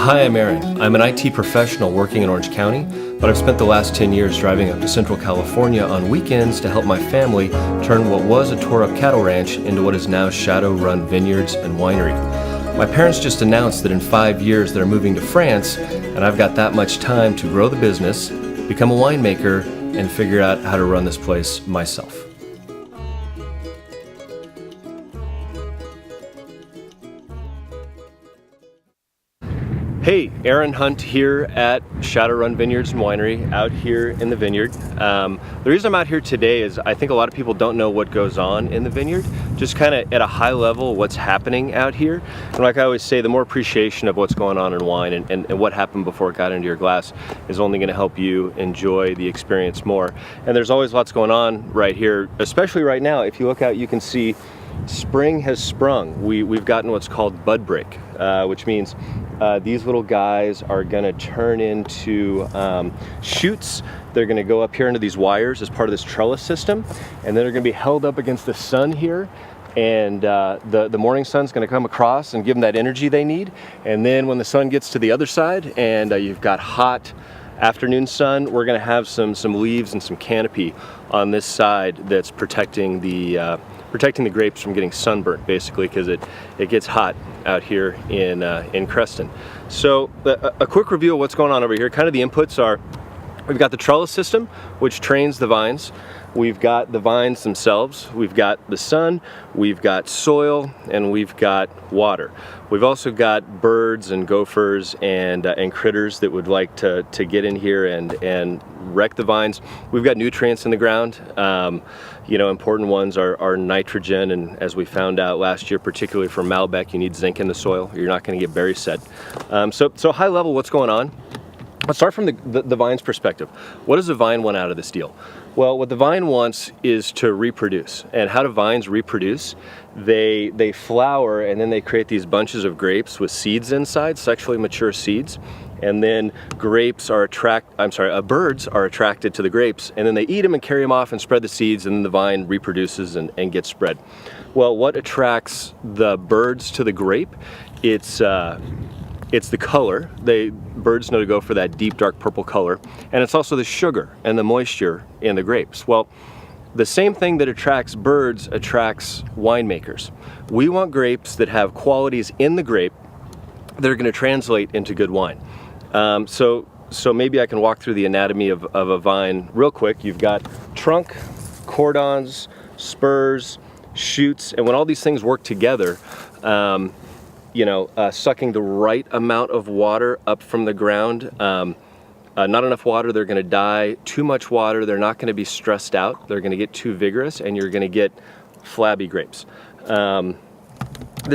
Hi, I'm Aaron. I'm an IT professional working in Orange County, but I've spent the last 10 years driving up to Central California on weekends to help my family turn what was a tore-up cattle ranch into what is now Run Vineyards and Winery. My parents just announced that in 5 years they're moving to France, and I've got that much time to grow the business, become a winemaker, and figure out how to run this place myself. Hey, Aaron Hunt here at Run Vineyards and Winery out here in the vineyard. The reason I'm out here today is I think a lot of people don't know what goes on in the vineyard, just kind of at a high level what's happening out here. And like I always say, the more appreciation of what's going on in wine and what happened before it got into your glass is only going to help you enjoy the experience more. And there's always lots going on right here, especially right now. If you look out, you can see spring has sprung. We've gotten what's called bud break, which means these little guys are going to turn into shoots. They're going to go up here into these wires as part of this trellis system, and then they're going to be held up against the sun here, and the morning sun's going to come across and give them that energy they need. And then when the sun gets to the other side and you've got hot afternoon sun, we're going to have some leaves and some canopy on this side that's protecting the grapes from getting sunburnt, basically, because it gets hot out here in Creston. So a quick review of what's going on over here. Kind of the inputs are, we've got the trellis system, which trains the vines. We've got the vines themselves, we've got the sun, we've got soil, and we've got water. We've also got birds and gophers and critters that would like to get in here and wreck the vines. We've got nutrients in the ground. Important ones are nitrogen, and as we found out last year, particularly for Malbec, you need zinc in the soil. You're not going to get berry set. So high level, what's going on? Let's start from the vine's perspective. What does the vine want out of this deal? Well, what the vine wants is to reproduce. And how do vines reproduce? They flower, and then they create these bunches of grapes with seeds inside, sexually mature seeds. And then birds are attracted to the grapes, and then they eat them and carry them off and spread the seeds, and then the vine reproduces and gets spread. Well, what attracts the birds to the grape? It's the color. Birds know to go for that deep dark purple color, and it's also the sugar and the moisture in the grapes. Well, the same thing that attracts birds attracts winemakers. We want grapes that have qualities in the grape that are going to translate into good wine. So maybe I can walk through the anatomy of a vine real quick. You've got trunk, cordons, spurs, shoots, and when all these things work together, sucking the right amount of water up from the ground. Not enough water, they're going to die. Too much water, they're not going to be stressed out. They're going to get too vigorous, and you're going to get flabby grapes. The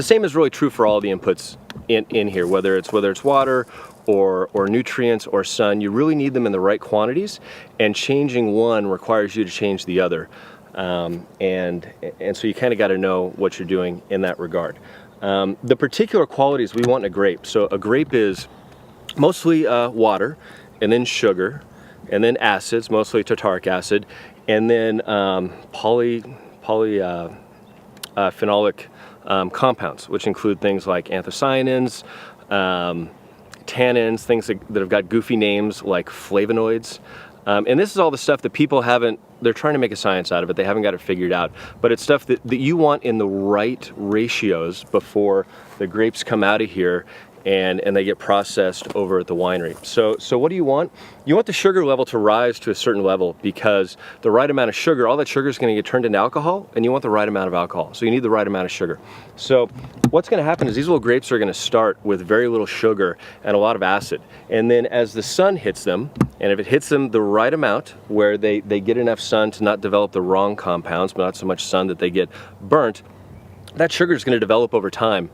same is really true for all the inputs in here, whether it's water or nutrients or sun. You really need them in the right quantities, and changing one requires you to change the other. And so you kind of got to know what you're doing in that regard. The particular qualities we want in a grape. So a grape is mostly water, and then sugar, and then acids, mostly tartaric acid, and then polyphenolic compounds, which include things like anthocyanins, tannins, things that have got goofy names like flavonoids. And this is all the stuff that people they're trying to make a science out of it. They haven't got it figured out. But it's stuff that you want in the right ratios before the grapes come out of here and they get processed over at the winery. So what do you want? You want the sugar level to rise to a certain level, because the right amount of sugar, all that sugar is going to get turned into alcohol, and you want the right amount of alcohol. So you need the right amount of sugar. So what's going to happen is these little grapes are going to start with very little sugar and a lot of acid. And then as the sun hits them, and if it hits them the right amount, where they get enough sun to not develop the wrong compounds, but not so much sun that they get burnt, that sugar is going to develop over time,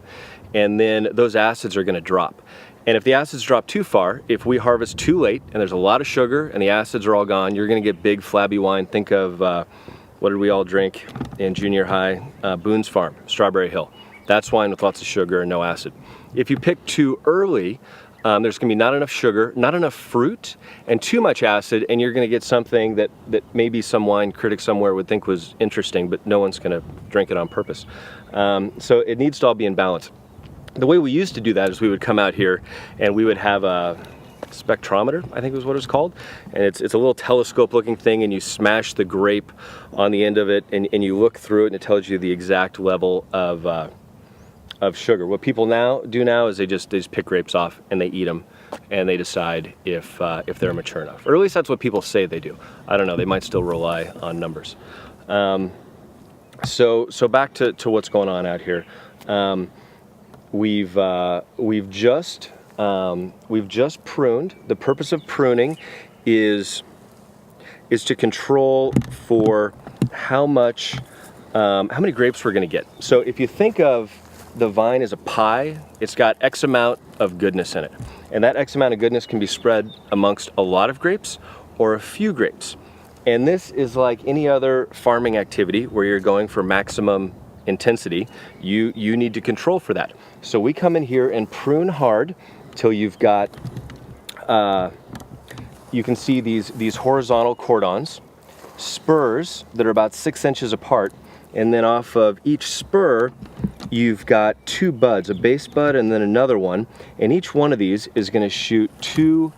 and then those acids are going to drop. And if the acids drop too far, if we harvest too late and there's a lot of sugar and the acids are all gone, you're going to get big flabby wine. Think of what did we all drink in junior high? Boone's Farm, Strawberry Hill. That's wine with lots of sugar and no acid. If you pick too early, there's going to be not enough sugar, not enough fruit, and too much acid, and you're going to get something that maybe some wine critic somewhere would think was interesting, but no one's going to drink it on purpose. So it needs to all be in balance. the way we used to do that is we would come out here and we would have a spectrometer, I think was what it's called, and it's a little telescope looking thing, and you smash the grape on the end of it, and you look through it, and it tells you the exact level of sugar. What people do now is they just pick grapes off and they eat them, and they decide if they're mature enough, or at least that's what people say they do. I don't know, they might still rely on numbers. So back to what's going on out here. We've just pruned. The purpose of pruning is to control for how many grapes we're going to get. So if you think of the vine as a pie, it's got X amount of goodness in it, and that X amount of goodness can be spread amongst a lot of grapes or a few grapes. And this is like any other farming activity where you're going for maximum intensity. You need to control for that. So we come in here and prune hard till you've got, you can see these horizontal cordons, spurs that are about 6 inches apart, and then off of each spur you've got 2 buds, a base bud and then another one, and each one of these is going to shoot 2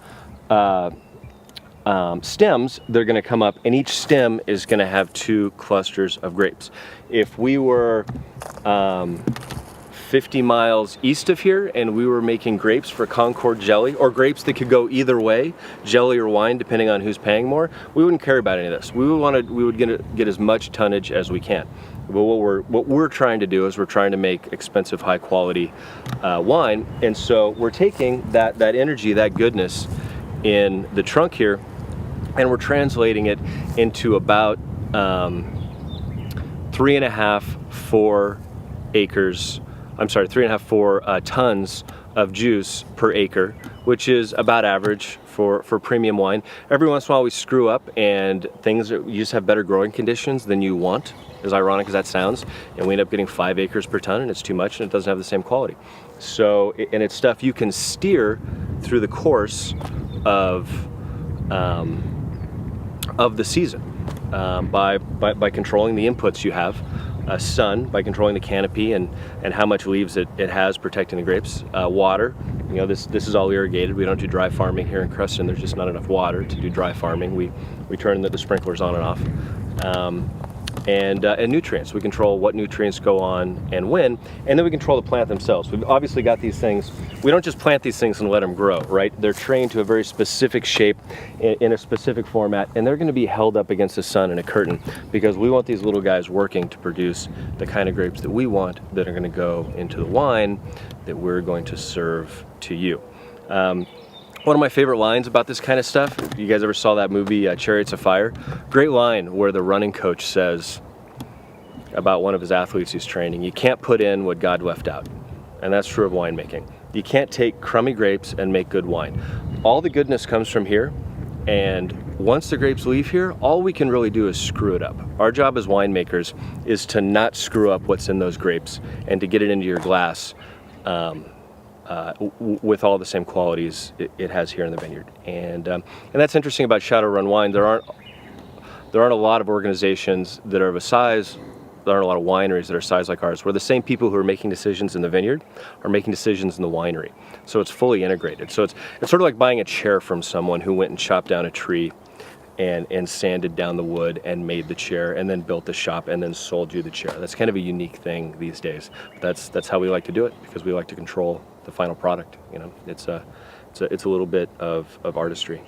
stems. They're going to come up, and each stem is going to have 2 clusters of grapes. If we were 50 miles east of here and we were making grapes for Concord jelly, or grapes that could go either way, jelly or wine depending on who's paying more, we wouldn't care about any of this. We would get as much tonnage as we can. But what we're trying to do is we're trying to make expensive, high quality wine, and so we're taking that energy, that goodness in the trunk here, and we're translating it into about 3.5-4 tons of juice per acre, which is about average for premium wine. Every once in a while we screw up and you just have better growing conditions than you want, as ironic as that sounds, and we end up getting 5 acres per ton, and it's too much and it doesn't have the same quality. So, and it's stuff you can steer through the course of the season by controlling the inputs you have. Sun, by controlling the canopy and how much leaves it has protecting the grapes. Water, you know, this is all irrigated. We don't do dry farming here in Creston. There's just not enough water to do dry farming. We turn the sprinklers on and off. And nutrients. We control what nutrients go on and when, and then we control the plant themselves. We've obviously got these things. We don't just plant these things and let them grow, right? They're trained to a very specific shape in a specific format, and they're going to be held up against the sun in a curtain because we want these little guys working to produce the kind of grapes that we want that are going to go into the wine that we're going to serve to you. One of my favorite lines about this kind of stuff, you guys ever saw that movie Chariots of Fire? Great line where the running coach says about one of his athletes he's training, you can't put in what God left out. And that's true of winemaking. You can't take crummy grapes and make good wine. All the goodness comes from here, and once the grapes leave here, all we can really do is screw it up. Our job as winemakers is to not screw up what's in those grapes and to get it into your glass with all the same qualities it has here in the vineyard. And that's interesting about Shadow Run Wine. There aren't a lot of organizations that are of a size, there aren't a lot of wineries that are sized like ours, where the same people who are making decisions in the vineyard are making decisions in the winery. So it's fully integrated. So it's sort of like buying a chair from someone who went and chopped down a tree and sanded down the wood and made the chair and then built the shop and then sold you the chair. That's kind of a unique thing these days. That's how we like to do it, because we like to control the final product. You know, it's a little bit of artistry.